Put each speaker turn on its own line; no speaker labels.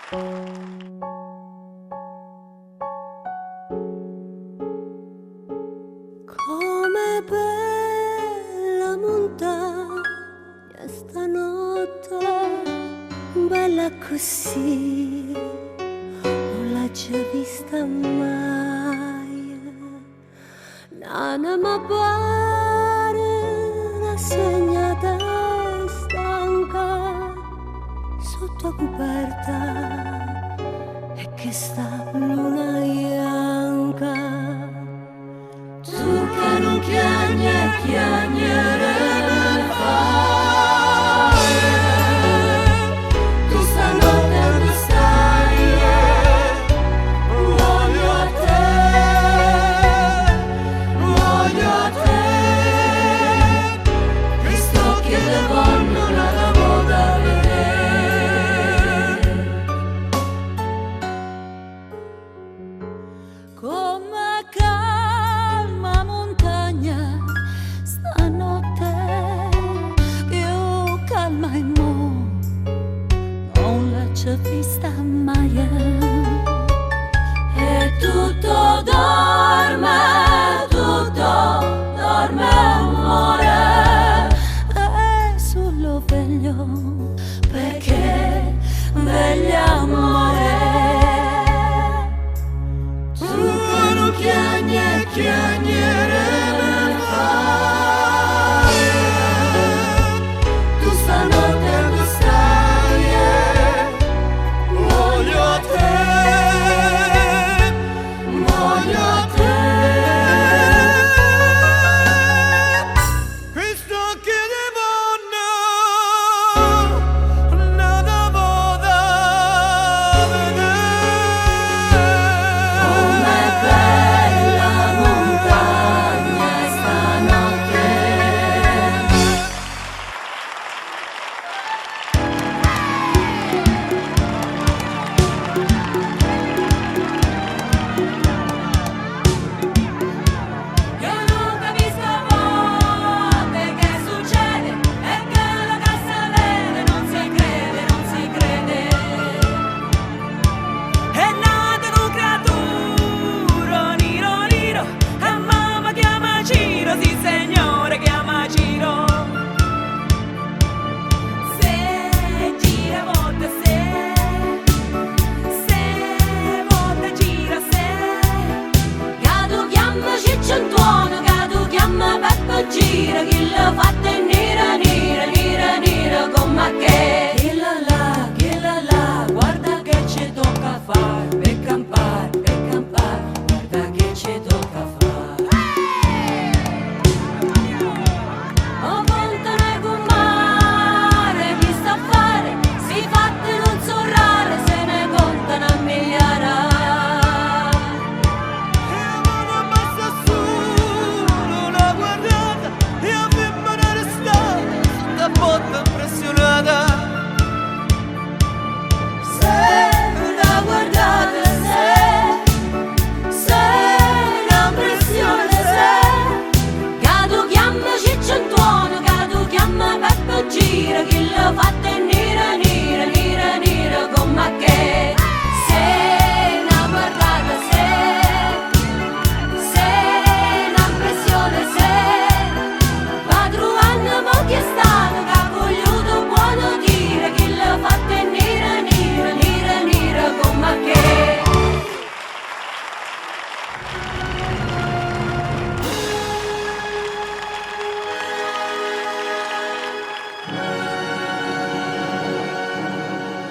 Come bella montagna stanotte, bella così, non l'ho già vista mai. Nana mi pare rassegnata e stanca sotto coperta, e che sta luna bianca. Tu che non chiagni e chiagnere fai, tu stanotte dove stai? Voglio a te, Cristo che le vanno la voda a vedere. Come calma montagna stanotte, più calma e non l'ho già vista mai. È tutto da